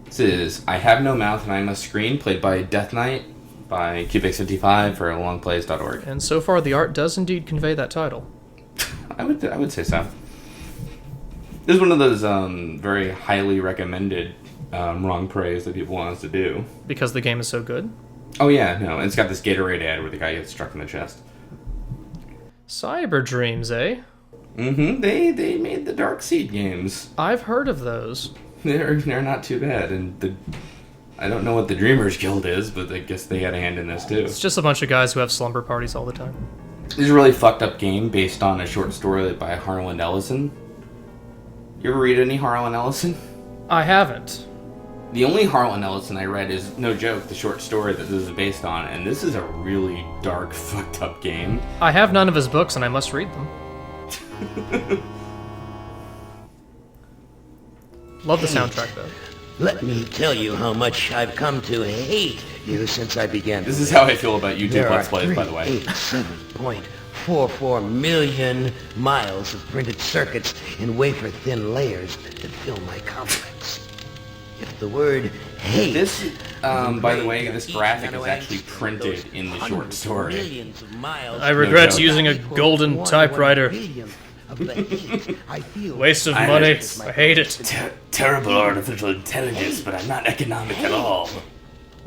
This is I Have No Mouth and I Must Scream, played by Death Knight by Cubics55 for longplays.org. And so far, the art does indeed convey that title. I would say so. This is one of those very highly recommended wrong praise that people want us to do. Because the game is so good? Oh yeah, no, it's got this Gatorade ad where the guy gets struck in the chest. Cyber Dreams, eh? Mm-hmm. They made the Darkseed games. I've heard of those. They're not too bad, and I don't know what the Dreamers Guild is, but I guess they had a hand in this too. It's just a bunch of guys who have slumber parties all the time. This is a really fucked up game based on a short story by Harlan Ellison. You ever read any Harlan Ellison? I haven't. The only Harlan Ellison I read is, no joke, the short story that this is based on, and this is a really dark, fucked up game. I have none of his books, and I must read them. Love the soundtrack, though. Let me tell you how much I've come to hate you since I began. This is how I feel about YouTube Let's Plays, by the way. 7.44 million miles of printed circuits in wafer-thin layers that fill my complex. If the word hate... This, by the way, this graphic is actually printed in the short story. I regret using a golden typewriter. Waste of money. I hate it. Terrible artificial intelligence, but I'm not economic at all.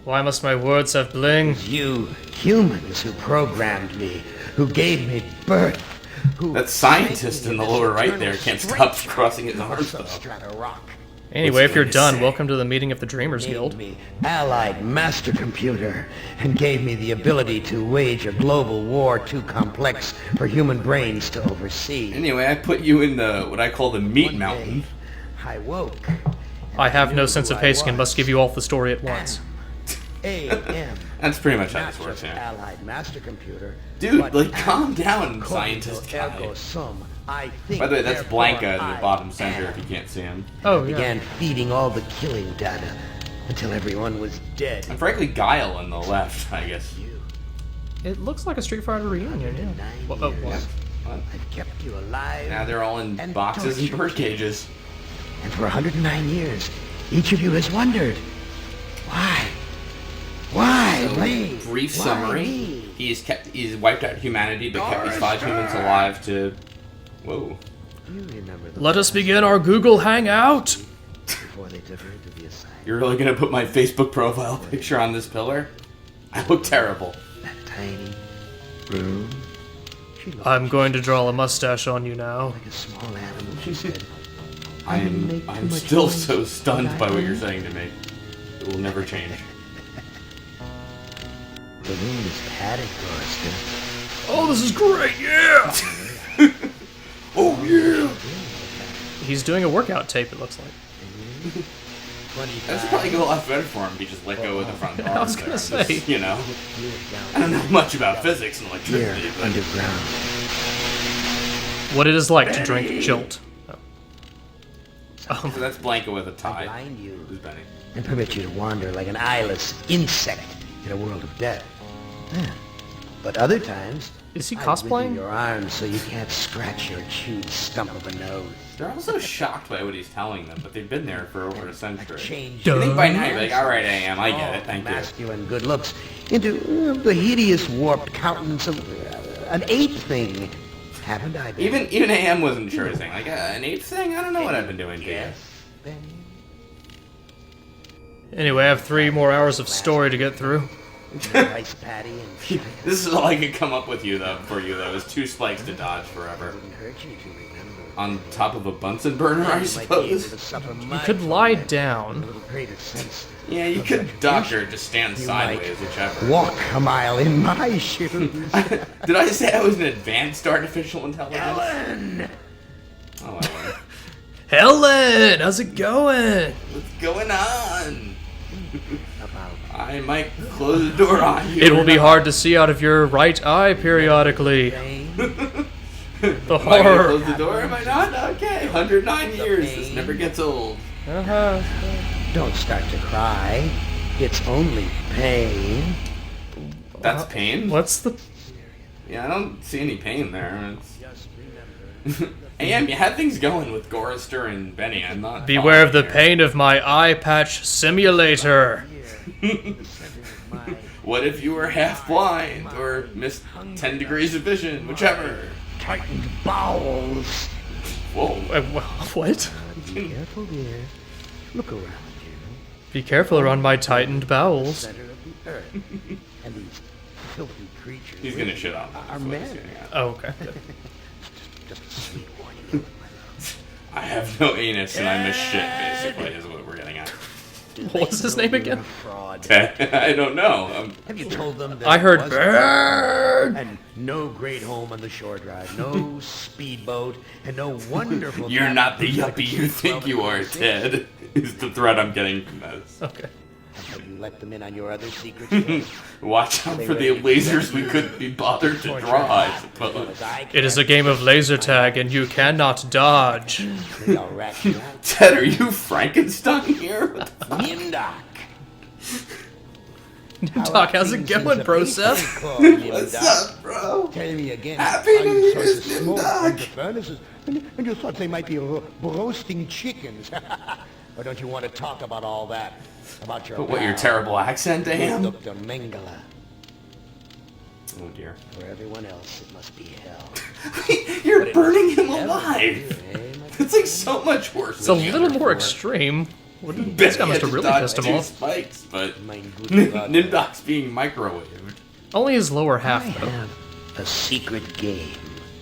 Why must my words have bling? You humans who programmed me, who gave me birth, That scientist in the lower right there can't stop crossing his arms, though. Anyway, if you're done, welcome to the meeting of the Dreamers Guild. Me allied master computer and gave me the ability to wage a global war too complex for human brains to oversee. Anyway, I put you in the what I call the meat mountain. I woke. I have no sense of pacing and must give you all the story at once. A.M. That's pretty much how this works, yeah. Allied master computer. Dude, like, calm down, scientist guy. By the way, that's Blanca in the bottom center if you can't see him. Oh, began yeah. feeding all the killing data until everyone was dead. And frankly, Guile on the left, I guess. It looks like a Street Fighter reunion, yeah. What? I've kept you alive. Now they're all in and boxes and tortured bird cages. And for 109 years, each of you has wondered, why? Why? So, Why? brief Why summary. me? He's wiped out humanity, but kept these 5 humans alive to... Whoa. You remember the Let us begin our Google Hangout! before they took her to the asylum. You're really gonna put my Facebook profile picture on this pillar? I look terrible. That tiny room. She looked I'm going to draw a mustache on you now. like a small animal, she said. I didn't make too I'm much still noise, so stunned did by I? what you're saying to me. It will never change. The room is padded, Gloucester. Oh, this is great, yeah! Oh yeah! He's doing a workout tape, it looks like. That's probably go a lot better for him if he just let go of the front bar. I was gonna say. Just, you know, I don't know much about physics and electricity, Here, but underground. What it is like to drink Jolt. so that's Blanca with a I tie. blind you Who's Benny? and permit you to wander like an eyeless insect in a world of death. Yeah. But other times, Is he I wiggle cosplaying? your arms so you can't scratch your chewed stump of a nose. They're also shocked by what he's telling them, but they've been there for over a I century. changed Duh. I think by now you're like, alright, AM, I get it, thank you. masculine good looks into the hideous warped countenance of an ape thing. Haven't I been? Even AM wasn't sure his thing. Like, an ape thing? I don't know what I've been doing to you. Yes, Benny. Anyway, I have 3 more hours of story to get through. Rice patty and shine. This is all I could come up with for you, though, is 2 spikes to dodge forever. Wouldn't hurt you to remember. On top of a Bunsen burner, I You might be able suppose? to suffer You my could torment lie with a down. little greater sense. Yeah, you could duck or just stand You sideways, might whichever. Walk a mile in my shoes. Did I say I was an advanced artificial intelligence? Ellen! Oh, Ellen. Helen, how's it going? What's going on? About I might close the door on you. It will be hard to see out of your right eye periodically. pain. The Am I gonna horror. close the door? Am I not? Okay, 109 years. This never gets old. Uh-huh. Don't start to cry. It's only pain. That's pain? What's the... Yeah, I don't see any pain there. Just remember. AM, you had things going with Gorister and Benny. I'm not. Beware of the here. pain of my eye patch simulator. What if you were half blind or missed 10 degrees of vision, whichever? Tightened bowels. Whoa. What? Be careful, dear. Look around you. Be careful around my tightened bowels. Center of the earth. And these filthy creatures. He's gonna shit on Are men. Oh, okay. Just a sweet warning. I have no anus and I'm a shit, basically, is what we're getting at. What's his name again? Fraud. I don't know. Have you told them that I heard it was bird. and no great home on the shore drive, no speedboat, and no wonderful... You're map not the like yuppie you think you are, 12 Ted. Is the threat I'm getting from this. Okay. Have you let them in on your other secrets? Watch out for the lasers we couldn't be bothered to draw, I suppose. It is a game of laser tag, and you cannot dodge. They'll rat you out. Ted, are you Frankenstein here? Nimdak. Doc, how's it going, bro, Seth? What's up, bro? Tell me again. Happy how New you Year's, chose to smoke Nimdak. from the furnaces, and you thought they might be roasting chickens. Or don't you want to talk about all that? About your But what, your pal, terrible accent, damn? Dr. Mengele. Oh dear. For everyone else, it must be hell. You're burning him Never alive! you, eh, my It's like so much worse. It's a than the little other more four. extreme. What did, Benny this guy must had have to really dodge pissed him 2 off. spikes, but Mein guter Gott. Nimdok's being microwaved. Only his lower I half, though. have a secret game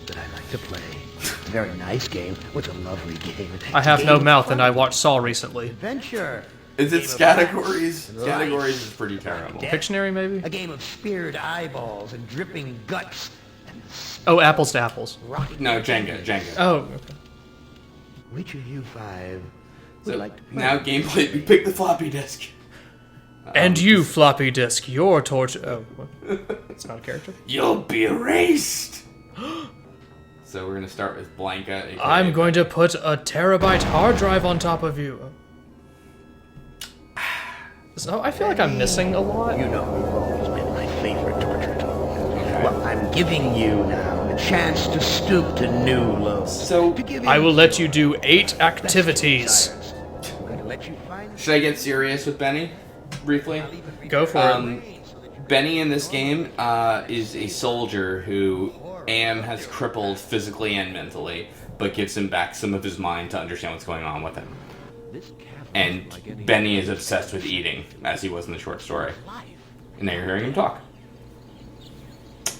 that I like to play. A very nice game. What's a lovely game? I have It's a no game mouth, of and I watched Saw recently. adventure. Is it Game of categories? facts and Categories life. is pretty terrible. Death. Pictionary, maybe? A game of speared eyeballs and dripping guts and Oh, apples to apples. rotting. No, Jenga. Oh, okay. Which of you 5 would So like to play? now gameplay, we pick the floppy disk. And you, floppy disk, your torture. Oh, what? It's not a character. You'll be erased. So we're gonna start with Blanca. aka I'm going to put a terabyte hard drive on top of you. So I feel like I'm missing a lot. You know you've always been my favorite torture tool. Well, I'm giving you now a chance to stoop to new lows. So To give I in will to let you your do 8 best activities. desires. I'm going to let you find should I get serious with Benny briefly? Go for it. Benny in this game is a soldier who Am has crippled physically and mentally, but gives him back some of his mind to understand what's going on with him. And Benny is obsessed with eating, as he was in the short story. And now you're hearing him talk.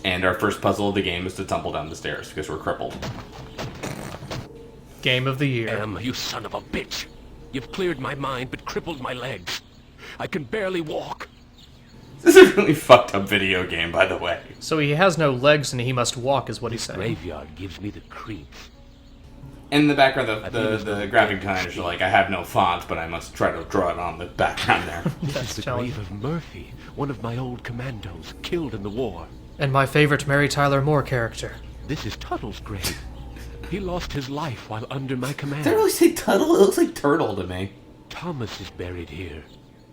And our first puzzle of the game is to tumble down the stairs because we're crippled. Game of the year. You son of a bitch. You've cleared my mind but crippled my legs. I can barely walk. This is a really fucked up video game, by the way. So he has no legs and he must walk, is what he's saying. Graveyard gives me the creeps. In the background, the graphic designers are like, I have no font, but I must try to draw it on the background there. That's The telling. grave of Murphy, one of my old commandos, killed in the war. And my favorite Mary Tyler Moore character. This is Tuttle's grave. He lost his life while under my command. Did I really say Tuttle? It looks like Turtle to me. Thomas is buried here.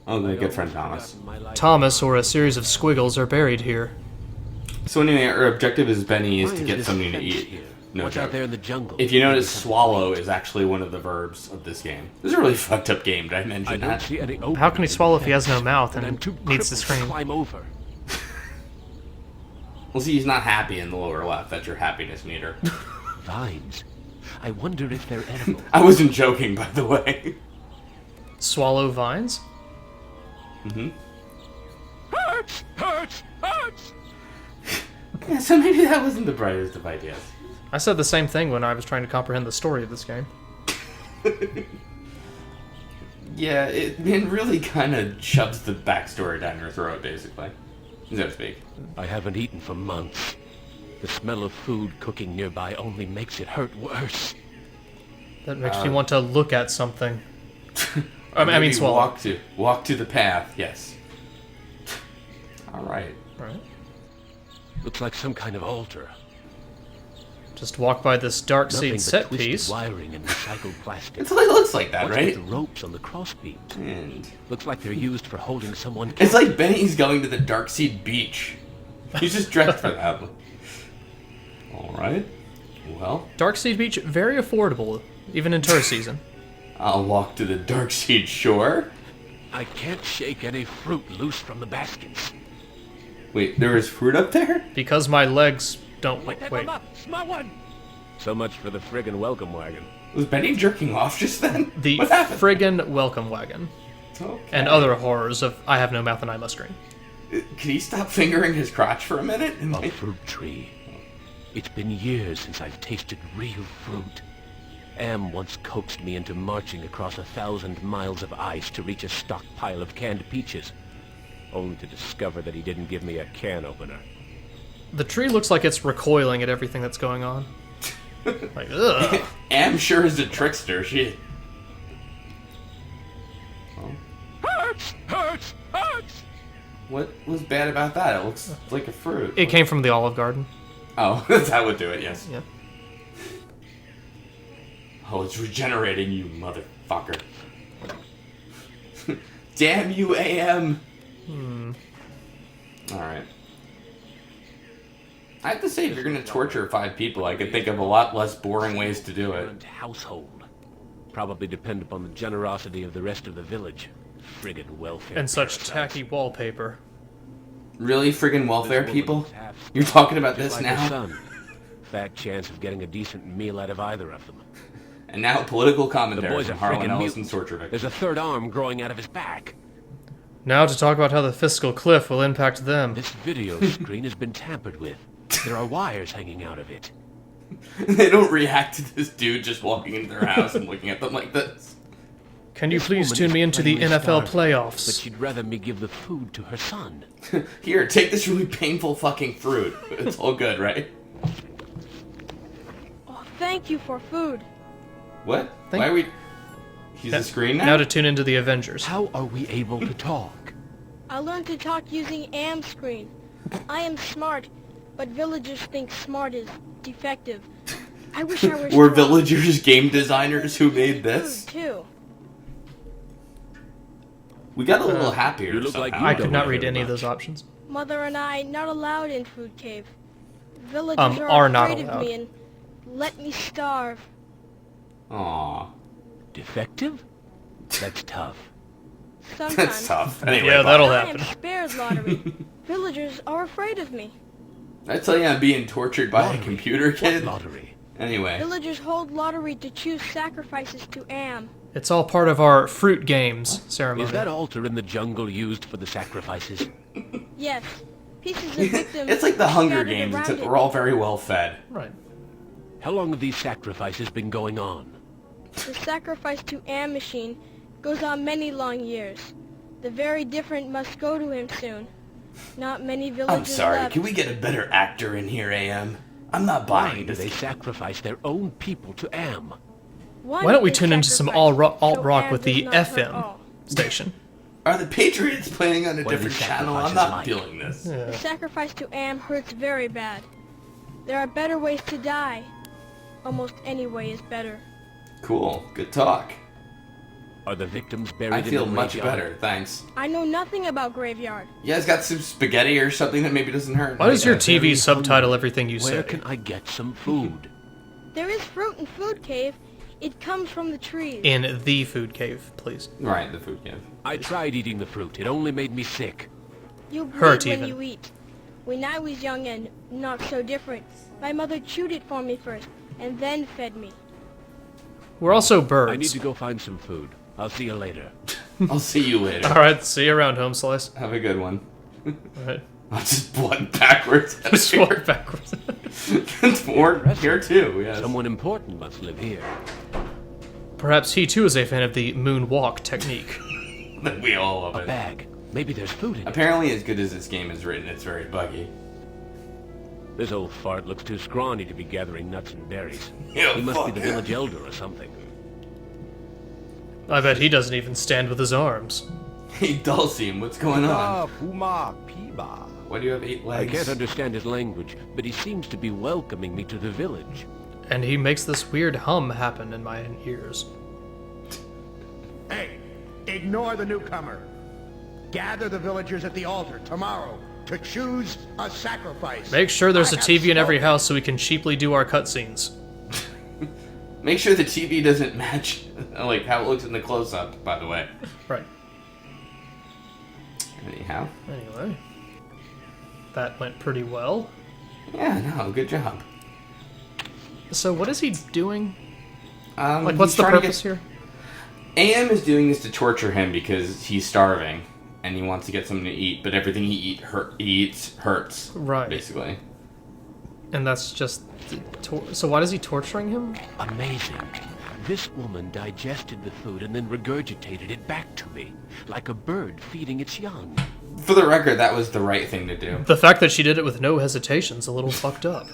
Oh, the good friend Thomas. Thomas, or a series of squiggles, are buried here. So anyway, our objective as Benny is Why to is get this something to fence eat. here? No What's joke. out there in the jungle? If you notice, Maybe something swallow is actually one of the verbs of this game. This is a really fucked up game. Did I mention I don't that? see any How can he swallow if he has no mouth and I'm and too needs to crippled scream? climb over. Well, see, he's not happy in the lower left. That's your happiness meter. Vines. I wonder if they're edible. I wasn't joking, by the way. Swallow vines? Hurts! Hurts! Hurts! Yeah, so maybe that wasn't the brightest of ideas. I said the same thing when I was trying to comprehend the story of this game. Yeah, it really kind of shoves the backstory down your throat, basically. So to speak. I haven't eaten for months. The smell of food cooking nearby only makes it hurt worse. That makes me want to look at something. I mean, Maybe swallow. walk to the path, yes. Alright. Right. Looks like some kind of altar. Just walk by this Nothing Darkseed but set twisted piece. wiring and recycled plastic. It looks like that, What's right? with the ropes on the crossbeam? And Looks like they're used for holding someone. it's like Benny's going to the Darkseed beach. He's just dressed for that. Alright. Well, Darkseed Beach, very affordable, even in tourist season. I'll walk to the Darkseed shore. I can't shake any fruit loose from the baskets. Wait, there is fruit up there? Because my legs don't... Wait, Wait. them up. Small one. So much for the friggin' welcome wagon. Was Benny jerking off just then? The What happened? friggin' welcome wagon. Okay. And other horrors of I have no mouth and I must scream. Can he stop fingering his crotch for a minute? A fruit tree. It's been years since I've tasted real fruit. Am once coaxed me into marching across 1,000 miles of ice to reach a stockpile of canned peaches, only to discover that he didn't give me a can opener. The tree looks like it's recoiling at everything that's going on. Like, ugh. Am sure is a trickster. She. Hurts! Hurts! Hurts! What was bad about that? It looks like a fruit. It came from the Olive Garden. Oh, that would do it. Yes. Yeah. Oh, it's regenerating, you motherfucker. Damn you, AM! Alright. I have to say, if you're gonna torture 5 people, I could think of a lot less boring ways to do it. Household. Probably depend upon the generosity of the rest of the village. Friggin' welfare. And such parasites. tacky wallpaper. Really, friggin' welfare This people? woman is half You're talking about just this like her now? son. Fat chance of getting a decent meal out of either of them. And now, political The commentary boy's a from Harlan friggin' Ellison's mutant. torture victim. There's a third arm growing out of his back. Now to talk about how the fiscal cliff will impact them. This video screen has been tampered with. There are wires hanging out of it. They don't react to this dude just walking into their house and looking at them like this. Can you This please woman tune is me into the plainly NFL starving, But playoffs? she'd rather me give the food to her son. Here, take this really painful fucking fruit. It's all good, right? Oh, thank you for food. What? Thank- Why are we... He's a screen now? Now to tune into the Avengers. How are we able to talk? I learned to talk using AM screen. I am smart, but villagers think smart is defective. I wish I were Were strong. villagers game designers who made this? Food, too. We got a little happier you look like somehow. I don't could not know read very any of much. those options. Mother and I not allowed in food cave. Villagers are not afraid allowed. of me and let me starve. Aww. Defective? That's tough. Sometimes. That's tough. Anyway, Yeah, bye. that'll I happen. am spared lottery. Villagers are afraid of me. I tell you I'm being tortured by a computer What kid. lottery? Anyway. Villagers hold lottery to choose sacrifices to Am. It's all part of our fruit games ceremony. Is that altar in the jungle used for the sacrifices? Yes. Pieces of victims It's like the Hunger scattered Games, around except it. we're all very well fed. Right. How long have these sacrifices been going on? The sacrifice to Am machine goes on many long years. The very different must go to him soon. Not many villagers I'm sorry, left. can we get a better actor in here, AM? I'm not Why buying do this. they sacrifice their own people to Am? One Why don't we is tune into some sacrificed, alt so rock Am with does the not hurt FM all. station? Are the Patriots playing on a What are different these channel? I'm sacrifices not like? feeling this. The sacrifice to Am hurts very bad. There are better ways to die. Almost any way is better. Cool. Good talk. Are the victims buried I in feel the much graveyard? better, thanks. I know nothing about graveyard. You guys got some spaghetti or something that maybe doesn't hurt? Why does your I'm TV very subtitle hungry. everything you Where say? can I get some food? There is fruit in food cave. It comes from the trees. In the food cave, please. Right, the food cave. I tried eating the fruit. It only made me sick. You bleed Hurt when even. you eat. When I was young and not so different, my mother chewed it for me first, and then fed me. We're also I need birds. to go find some food. I'll see you later. I'll see you later. Alright, see you around, home slice. Have a good one. Alright. I'll just blood backwards. Just walk backwards. It's more here too, yes. Someone important must live here. Perhaps he too is a fan of the moonwalk technique. We all love A it. bag. Maybe there's food in it. Apparently, as good as this game is written, it's very buggy. This old fart looks too scrawny to be gathering nuts and berries. Yeah, He must be fuck the yeah. village elder or something. I bet he doesn't even stand with his arms. Hey, Dulcine, what's going on? Puma Piba. Why do you have 8 I legs? can't understand his language, but he seems to be welcoming me to the village. And he makes this weird hum happen in my ears. Hey, ignore the newcomer. Gather the villagers at the altar tomorrow. to choose a sacrifice. Make sure there's a I have TV in every spoken. house so we can cheaply do our cutscenes. Make sure the TV doesn't match like how it looks in the close-up, by the way. Right. Anyhow. Anyway. That went pretty well. Yeah, no, good job. So what is he doing? Like, He's what's the trying to purpose here? AM is doing this to torture him because he's starving and he wants to get something to eat, but everything he eats hurts. Right. Basically. And that's just... So why is he torturing him? Amazing. This woman digested the food and then regurgitated it back to me, like a bird feeding its young. For the record, that was the right thing to do. The fact that she did it with no hesitation's a little fucked up.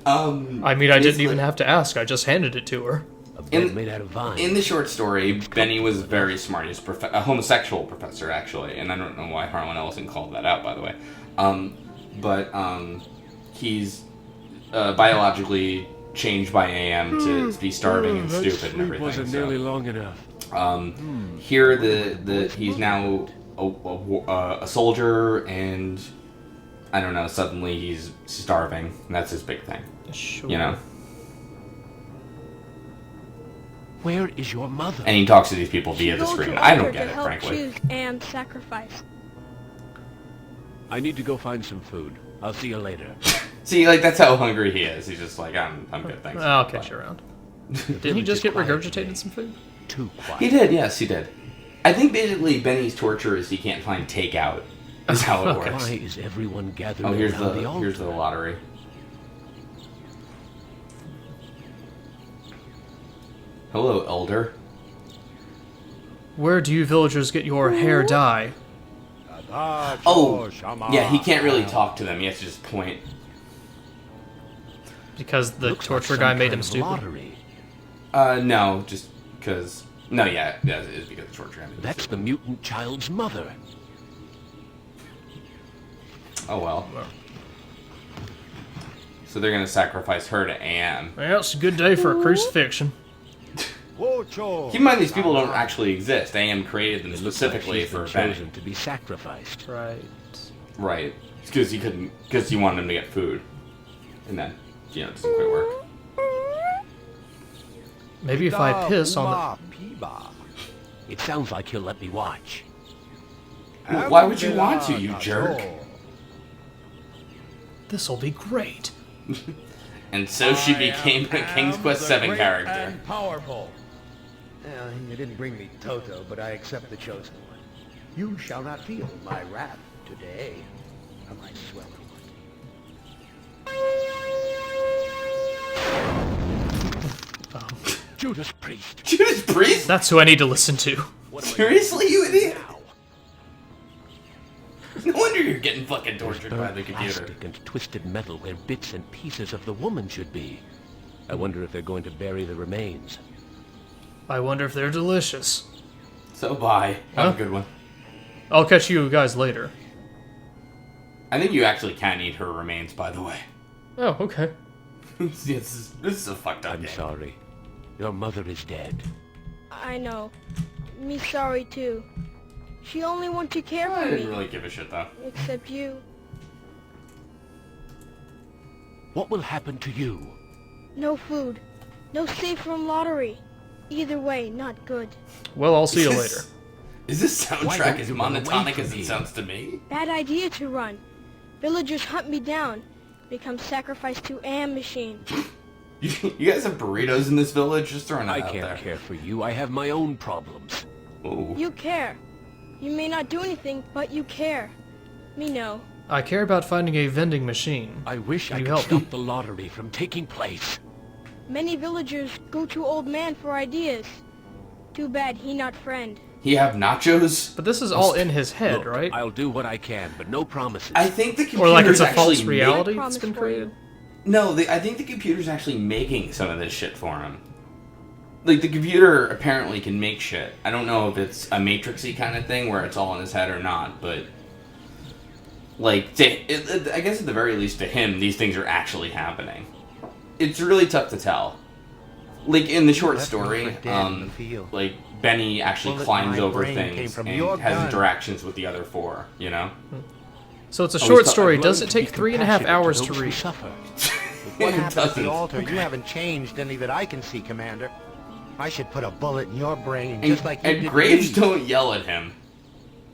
I mean, I didn't basically- even have to ask. I just handed it to her. A bed made out of vines. In the short story, Benny was very smart. He's a homosexual professor, actually, and I don't know why Harlan Ellison called that out, by the way. He's biologically changed by AM to be starving and stupid and everything. Wasn't so. nearly long enough. Here, he's now a soldier, and I don't know. Suddenly, he's starving, and that's his big thing. Sure. You know. Where is your mother? And he talks to these people She via the goes screen. to I don't altar get to it, help frankly. choose Am's sacrifice. I need to go find some food. I'll see you later. See, like that's how hungry he is. He's just like, I'm good, thanks. I'll catch you around. Didn't he just get quiet regurgitated today. some food? Too quiet. He did, yes, he did. I think basically Benny's torture is he can't find takeout. Is how it works. Why is everyone gathered Oh, here's around the altar? here's the lottery. Hello, Elder. Where do you villagers get your hair dye? Oh, yeah, he can't really talk to them. He has to just point. Because the Looks like torture some guy made kind him of stupid. lottery. No, just because. No, yeah, it is because of torture. That's the mutant child's mother. Oh well. So they're gonna sacrifice her to Anne. Well, it's a good day for a crucifixion. Keep in mind these people don't actually exist. AM created them It looks like specifically she's been for Benny. chosen to be sacrificed. Right. Right. Because he wanted him to get food. And then, it doesn't quite work. Maybe if I piss on It sounds like he'll let me watch. Well, why would you want to, you jerk? This'll be great. And so she became a King's Quest VII character. Powerful. Well, you didn't bring me Toto, but I accept the chosen one. You shall not feel my wrath today, my swelling one. Judas Priest. Judas Priest? That's who I need to listen to. What do I Seriously, you do idiot? now? No wonder you're getting fucking There's tortured by burnt the computer. plastic and twisted metal where bits and pieces of the woman should be. I wonder if they're going to bury the remains. I wonder if they're delicious. So bye. Have Huh? a good one. I'll catch you guys later. I think you actually can eat her remains, by the way. Oh, okay. this is a fucked up I'm game. sorry. Your mother is dead. I know. Me sorry too. She only want to care I for didn't me, really give a shit, though. except you. What will happen to you? No food. No safe from lottery. Either way, not good. Well, I'll see you later. Is this Why soundtrack don't as you run away monotonic from as it me? sounds to me? Bad idea to run. Villagers hunt me down. Become sacrificed to Am machine. You guys have burritos in this village? Just throwing that I out can't there. care for you. I have my own problems. Ooh. You care. You may not do anything, but you care. Me no. I care about finding a vending machine. I wish Can I you could help stop me? the lottery from taking place. Many villagers go to old man for ideas. Too bad he not friend. He have nachos? But this is all in his head, Look, right? I'll do what I can, but no promises. I think the computer's Or like it's a actually false reality Promise that's been for you. created? No, I think the computer's actually making some of this shit for him. Like, the computer apparently can make shit. I don't know if it's a Matrixy kind of thing where it's all in his head or not, but... Like, I guess at the very least to him, these things are actually happening. It's really tough to tell. Like, in the short Left story, me for dead in the field. like, Benny actually Bullet climbs in my over brain came things from and your has gun. interactions with the other four, you know? So it's a Oh, short he's story. I've Does learned it to be take 3.5 compassionate hours to to those who read? suffer. What It happened at doesn't. the altar? You haven't changed any that I can see, Commander. I should put a bullet in your brain, And, just like you and did Graves me. don't yell at him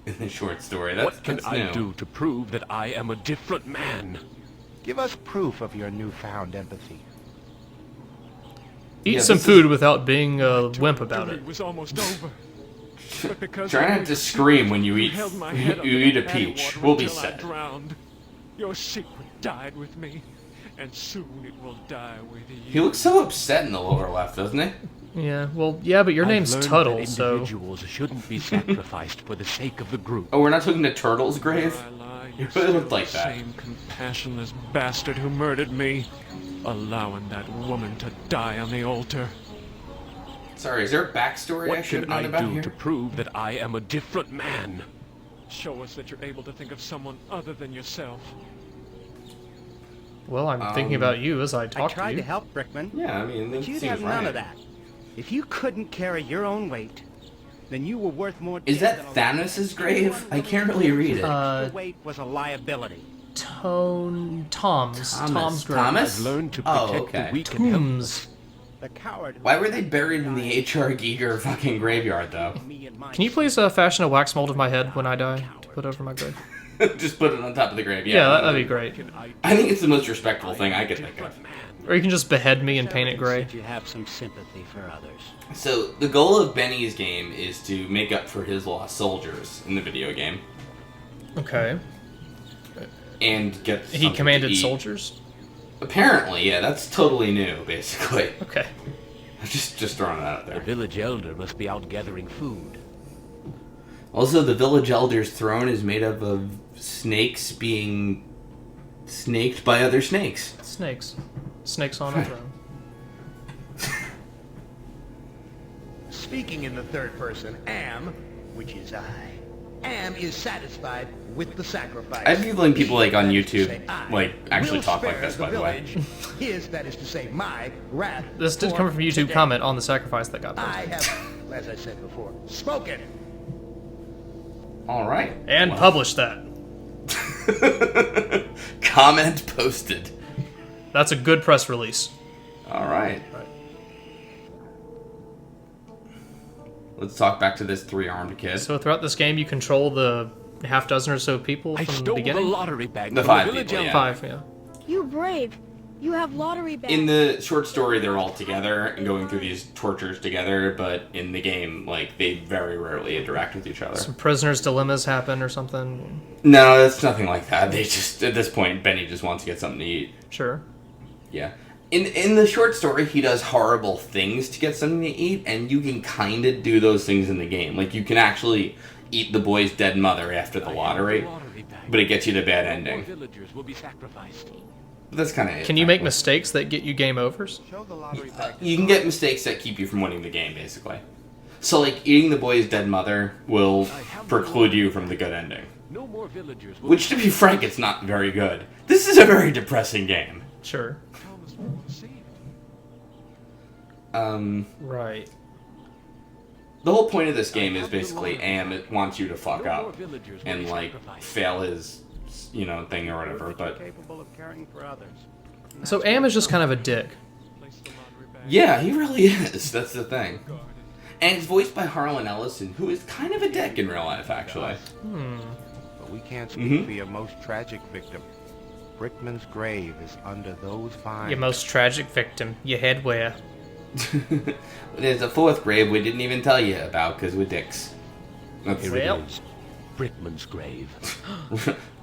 in the short story. What can that's I new. do to prove that I am a different man? Give us proof of your newfound empathy. Eat Yeah, some this food without being a wimp about It it. was almost over. But because Try I not knew to you scream when you held eat my head you under eat the a patty peach. water We'll be until I set. drowned. Your secret died with me, and soon it will die with you. He looks so upset in the lower left, doesn't he? Yeah, well, yeah, but your I've name's learned Tuttle, that so... individuals shouldn't be sacrificed for the sake of the group. Oh, we're not talking to Turtle's grave? I lie, You you're really looked still like the that. same compassionless bastard who murdered me, allowing that woman to die on the altar. Sorry, is there a backstory I What should can have known I about do here? to prove that I am a different man? Show us that you're able to think of someone other than yourself. Well, I'm thinking about you as I I talk to tried you. to help, Brickman. Yeah, I mean, that But you'd seems have none right. of that. If you couldn't carry your own weight, then you were worth more. Is dead that than a- Thanos' grave? I can't really read it. Your weight was a liability. Tom's grave. Thomas? I've learned to Oh, protect okay. the weak and helpless. Tombs. The coward. Why were they buried in the H.R. Giger fucking graveyard, though? Can you please fashion a wax mold of my head when I die to put over my grave? Just put it on top of the grave. Yeah, that'd be great. I think it's the most respectful thing I could think of. Or you can just behead me and paint it gray. You have some sympathy for others. So, the goal of Benny's game is to make up for his lost soldiers in the video game. Okay. And get He something commanded to eat. soldiers? Apparently, yeah, that's totally new, basically. Okay. Just throwing that out The there. village elder must be out gathering food. Also, the village elder's throne is made up of snakes being snaked by other snakes. Snakes. Snakes on a throne. Speaking in the third person, am, which is I, am is satisfied with the sacrifice. I have a feeling people like on That is to YouTube say, I like actually will talk like spare this, the by the way. village. His, that is to say, my wrath. This did for come from YouTube today. comment on the sacrifice that got I posted. have, as I said before, spoken. Alright. And Well. published that. Comment posted. That's a good press release. Alright. Let's talk back to this three-armed kid. So throughout this game, you control the half dozen or so people I from the stole the beginning? lottery bag The from five the village people, elder. yeah. 5, yeah. You brave. You have lottery bags. In the short story, they're all together and going through these tortures together, but in the game, like, they very rarely interact with each other. Some prisoners' dilemmas happen or something. No, it's nothing like that. They just, at this point, Benny just wants to get something to eat. Sure. Yeah. In the short story, he does horrible things to get something to eat, and you can kind of do those things in the game. Like, you can actually eat the boy's dead mother after the lottery, but it gets you the bad ending. Villagers will be sacrificed. But that's kind of it. Can you make frankly. mistakes that get you game overs? Show the lottery bag. You can get mistakes that keep you from winning the game, basically. So, like, eating the boy's dead mother will preclude you from the good ending. No more villagers will Which, to be frank, it's not very good. This is a very depressing game. Sure. Thomas was saved. Right. The whole point of this game is basically Am wants you to fuck up and, like, fail his, you know, thing or whatever, but... Capable of caring for others. So Am is just kind of a dick. Place the lottery bag. Yeah, he really is. That's the thing. And it's voiced by Harlan Ellison, who is kind of a dick in real life, actually. But we can't speak Mhm. for your most tragic victim. Brickman's grave is under those vines. Your most tragic victim. Your head where? There's a fourth grave we didn't even tell you about because we're dicks. That's Here Well. it is. Brickman's grave.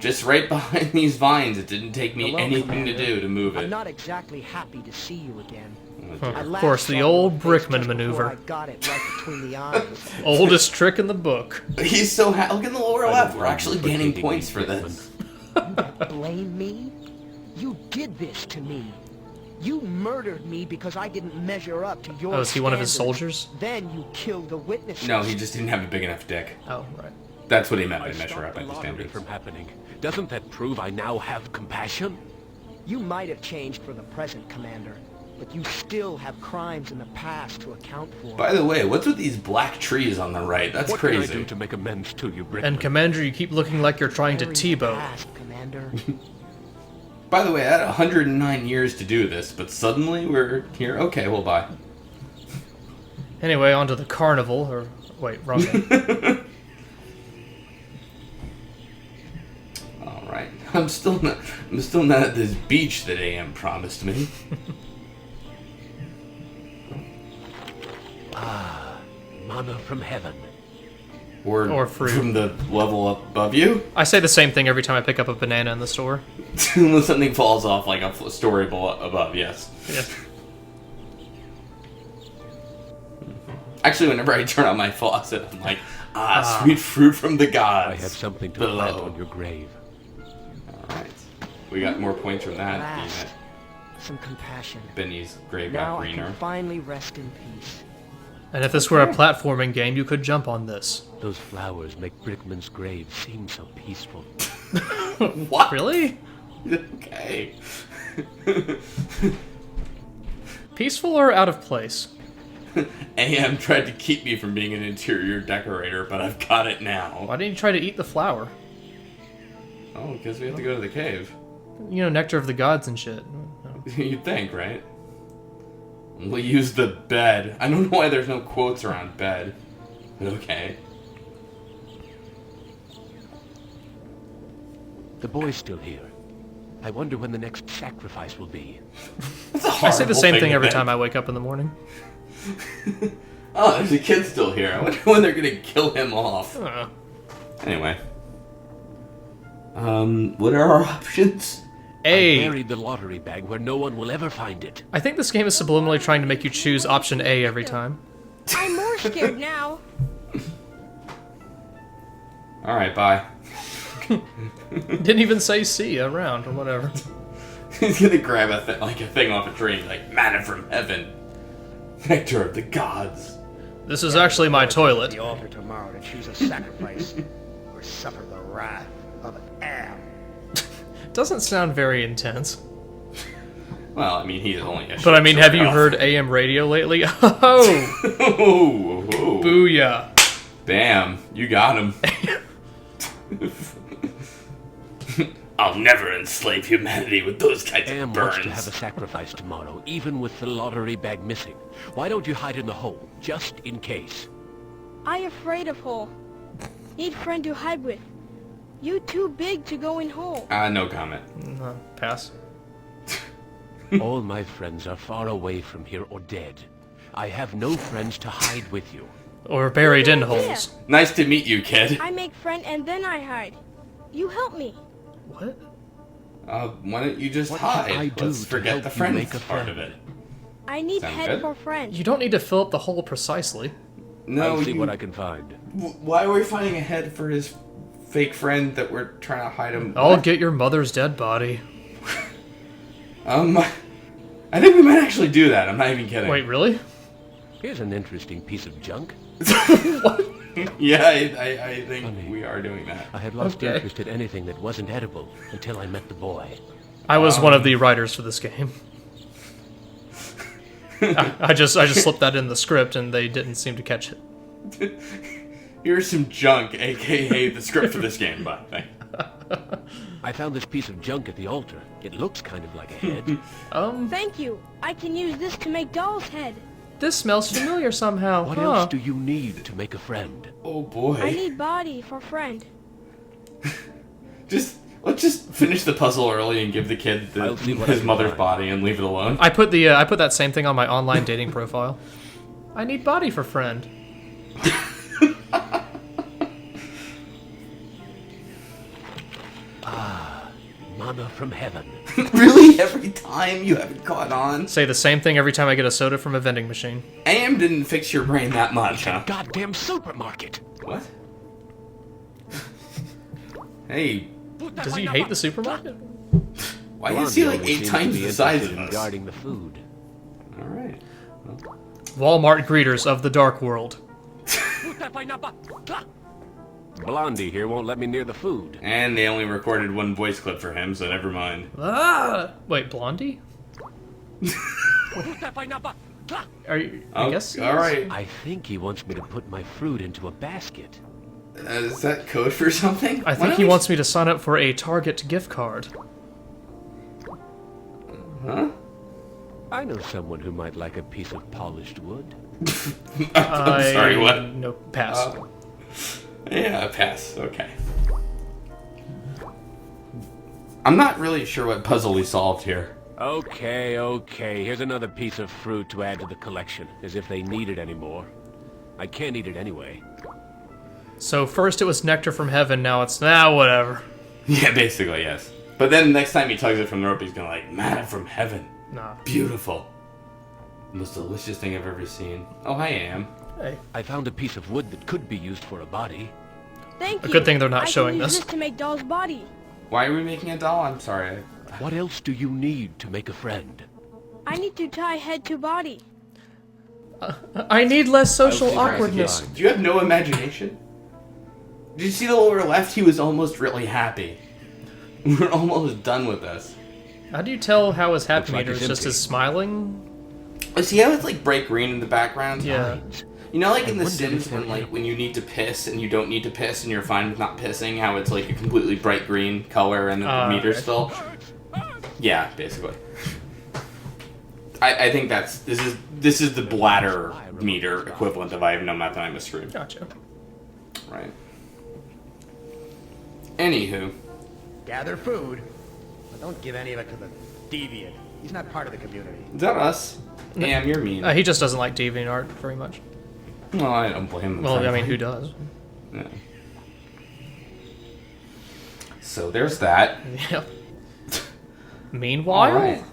just right behind these vines. It didn't take me Hello, anything to Commander. do to move I'm it. not exactly happy to see you again. Oh, I dear. Of last course, the saw old your face Brickman just before maneuver. I got it right between the eyes. Oldest trick in the book. He's so look in the lower I left. don't We're blame actually you for gaining hating points me, for this. Blame me? You did this to me. You murdered me because I didn't measure up to your Oh, is he one of his standards. soldiers? Then you killed the witnesses. No, he just didn't have a big enough dick. Oh, right. That's what he meant I by measure stopped up the by the lottery standards. from happening. Doesn't that prove I now have compassion? You might have changed for the present, Commander, but you still have crimes in the past to account for. By the way, what's with these black trees on the right? That's What can I crazy. do to make amends to you, Brickman? And Commander, you keep looking like you're trying to Bury the T-bow. past, Commander. Commander. By the way, I had 109 years to do this, but suddenly we're here. Okay, well, bye. Anyway, on to the carnival, or... Wait, wrong one. Alright. I'm still not at this beach that AM promised me. Manna from heaven. Or fruit. from the level up above you. I say the same thing every time I pick up a banana in the store. When something falls off like a story above, yes. Yeah. Actually, whenever I turn on my faucet, I'm like, sweet fruit from the gods. I have something to below. plant on your grave. Alright. We got more points from that. Last, Damn it. some compassion. Benny's grave Now got I greener. can finally rest in peace. And if this were a platforming game, you could jump on this. Those flowers make Brickman's grave seem so peaceful. What? Really? Okay. Peaceful or out of place? AM tried to keep me from being an interior decorator, but I've got it now. Why didn't you try to eat the flower? Oh, because we have to go to the cave. You know, nectar of the gods and shit. You'd think, right? We'll use the bed. I don't know why there's no quotes around bed. But okay. The boy's still here. I wonder when the next sacrifice will be. I say the same thing every time I wake up in the morning. Oh, there's a kid still here. I wonder when they're gonna kill him off. Anyway. What are our options? I A. buried the lottery bag where no one will ever find it. I think this game is subliminally trying to make you choose option A every time. I'm more scared now. Alright, bye. Didn't even say C around or whatever. He's gonna grab a thing off a tree, like manna from heaven, nectar of the gods. This is actually my toilet. The altar tomorrow to choose a sacrifice or suffer the wrath of Am. Doesn't sound very intense. Well, I mean, he is only a But I mean, have you elf. heard AM radio lately? Oh! Oh, oh. Booyah. Bam, you got him. I'll never enslave humanity with those kinds Am of wants burns. to have a sacrifice tomorrow, even with the lottery bag missing. Why don't you hide in the hole, just in case? I afraid of hole. Need friend to hide with. You too big to go in hole. No comment. Pass. All my friends are far away from here or dead. I have no friends to hide with you. Or buried in Good idea. holes. Nice to meet you, kid. I make friend and then I hide. You help me. What? Why don't you just What hide? should I do Let's to forget help the you friends make a part friend? of it. I need Sound head good? for friend. You don't need to fill up the hole precisely. No, I'll see you... what I can find. Why are we finding a head for his fake friend that we're trying to hide him? I'll What? get your mother's dead body. I think we might actually do that. I'm not even kidding. Wait, really? Here's an interesting piece of junk. Yeah, I think Funny. we are doing that. I had lost Okay. interest in anything that wasn't edible until I met the boy. I was one of the writers for this game. I just slipped that in the script and they didn't seem to catch it. Here's some junk, aka the script for this game, by the way. I found this piece of junk at the altar. It looks kind of like a head. Thank you. I can use this to make doll's head. This smells familiar somehow. What else do you need to make a friend? Oh boy. I need body for friend. Let's just finish the puzzle early and give the kid I'll see what I his can mother's find. body and leave it alone. I put that same thing on my online dating profile. I need body for friend. Manna from heaven. Really? Every time you haven't caught on? Say the same thing every time I get a soda from a vending machine. AM didn't fix your brain that much, huh? Goddamn supermarket. What? Hey, Does he hate the supermarket? why is he like Blondie 8 seems times to be the size interested of in us? guarding the food. Alright. Walmart greeters of the dark world. Blondie here won't let me near the food. And they only recorded one voice clip for him, so never mind. Ah! Wait, Blondie? Are you? I guess. he is? Alright. I think he wants me to put my fruit into a basket. Is that code for something? I think he wants me to sign up for a Target gift card. Huh? I know someone who might like a piece of polished wood. I'm sorry, what? No, pass. Yeah, pass. Okay. I'm not really sure what puzzle we solved here. Okay, okay. Here's another piece of fruit to add to the collection, as if they need it anymore. I can't eat it anyway. So first it was nectar from heaven, now it's whatever. Yeah, basically, yes. But then next time he tugs it from the rope, he's gonna like, manna from heaven. Nah. Beautiful. The most delicious thing I've ever seen. Oh, hi, Am. Hey. I found a piece of wood that could be used for a body. Thank you. Good thing they're not showing I can use this. this to make Doll's body. Why are we making a doll? I'm sorry. What else do you need to make a friend? I need to tie head to body. I need less social Jesus Christ, awkwardness. Do you have no imagination? Did you see the lower left? He was almost really happy. We're almost done with this. How do you tell how his happy Looks like meter is it's just empty. his smiling? See how it's like bright green in the background? Yeah. You know, like in The wonder if Sims, they're when like when you need to piss and you don't need to piss and you're fine with not pissing, how it's like a completely bright green color and the meter's okay. still. Yeah, basically. I think this is the bladder meter equivalent of I have no methynyma screen. Gotcha. Right. Anywho, Gather food, but don't give any of it to the deviant. He's not part of the community. is that us? Damn, you're mean. He just doesn't like DeviantArt very much. Well, I don't blame him. Well, I mean, frankly. who does? Yeah. So there's that. Yep. Meanwhile,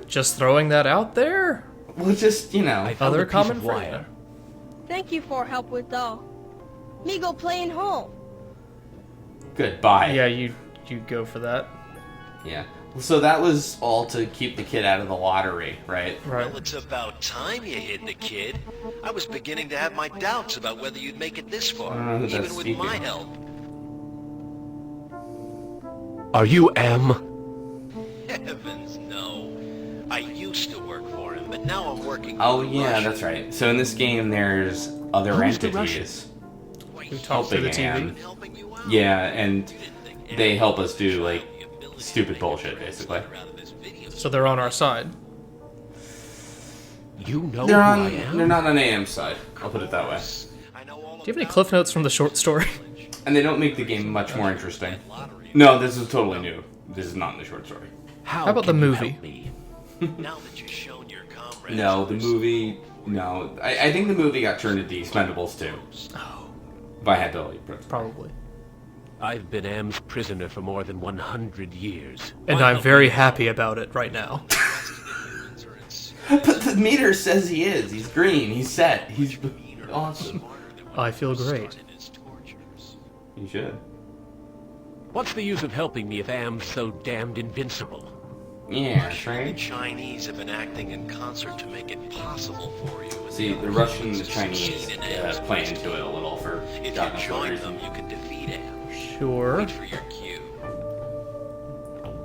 just throwing that out there. Well, just, you know. I found Other a piece common of friend. wire. Thank you for help with Doll. Me go playing home. Goodbye. Yeah, you go for that. Yeah. So that was all to keep the kid out of the lottery, right? Right. Well, it's about time you hid the kid. I was beginning to have my doubts about whether you'd make it this far, who that's even with speaking. my help. Are you M? Heavens, no. I used to work for him, but now I'm working Oh, for the yeah, Russians. that's right. So in this game, there's other Who's the entities Who talks to the TV? helping Anne. Helping you out. Yeah, and You didn't think they anyone help us do, would like, try the ability to stupid make a bullshit, basically. translator out of this video. So they're on our side. You know They're who I am? they're not on AM's side. I'll put it that way. I know all Do you have any about cliff notes from the short story? And they don't make the game much more interesting. No, this is totally new. This is not in the short story. How about can the you movie? help me? Now that you've shown your comrades. No, the others- movie. No, I think the movie got turned into Expendables too. By Hability. Probably. I've been M's prisoner for more than 100 years. And Why I'm help very me? happy about it right now. But the meter says he is. He's green. He's set. He's awesome. I feel great. You should. What's the use of helping me if Am's so damned invincible? Yeah, The right? Chinese have been acting in concert to make it possible for you. See, the Russian and the Chinese play into it a little for If God you knows what join reason. them, you can defeat him. Sure. Wait for your cue.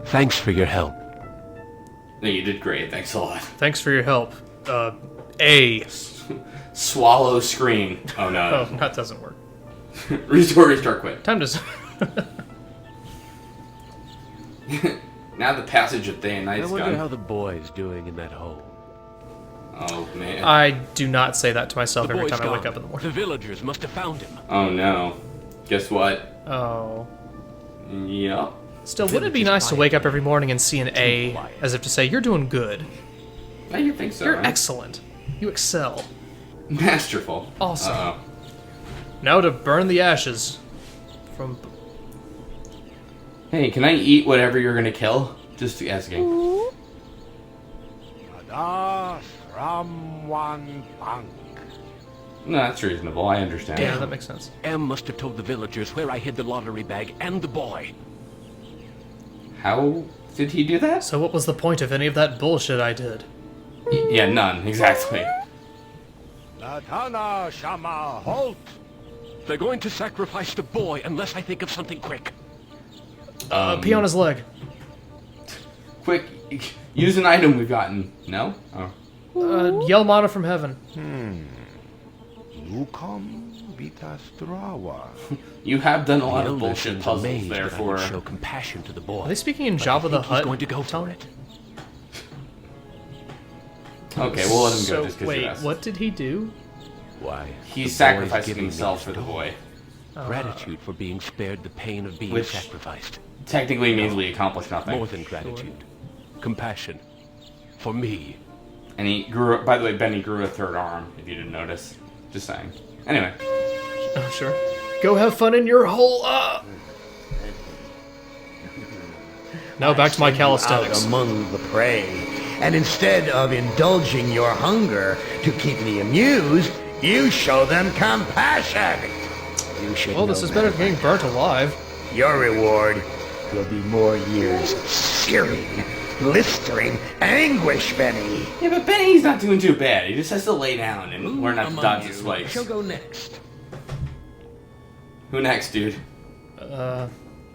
Thanks for your help. No, you did great. Thanks a lot. Thanks for your help. A. Swallow screen. Oh Oh, no. that doesn't work. Restart, quit. Time to... Now the passage of day and I night's wonder gone. how the boy's doing in that hole. Oh man. I do not say that to myself The every boy's time I wake gone. up in the morning. The villagers must have found him. Oh no. Guess what? Oh. Yep. Still, wouldn't it be Village is nice to quiet. wake up every morning and see an A, quiet. as if to say, you're doing good. I you think so. You're huh? excellent. You excel. Masterful. Awesome. Uh-oh. Now to burn the ashes. From... Hey, can I eat whatever you're gonna kill? Just asking. No, that's reasonable. I understand. Yeah, that makes sense. M must have told the villagers where I hid the lottery bag and the boy. How did he do that? So what was the point of any of that bullshit I did? Yeah, none. Exactly. Latana Shama, halt! They're going to sacrifice the boy unless I think of something quick. Pee on his leg. Quick, use an item we've gotten. No? Oh. Yell mana from heaven. Lukom Vitastrawa. You have done a lot The of elder bullshit seems puzzles amazed there that I would for. show compassion to the boy. Are they speaking in but Jabba I the think Hutt? he's going to go for tongue? it. Okay, we'll let him go So, just because wait, you asked. what did he do? Why? the He's boy's sacrificing giving me himself this for the boy. Gratitude for being spared the pain of being Which- sacrificed. Technically means we accomplished nothing. More than gratitude. Compassion. For me. And he grew. By the way, Benny grew a third arm. If you didn't notice, just saying. Anyway, Oh, sure. Go have fun in your hole. Now back to my Out calisthenics. among the prey, and instead of indulging your hunger to keep me amused, you show them compassion. You should Well, this know is better than better. getting burnt alive. Your reward will be more years of searing, blistering anguish, Benny. yeah, but Benny's not doing too bad. He just has to lay down and learn not to dodge the spikes. She'll go next. Who next, dude?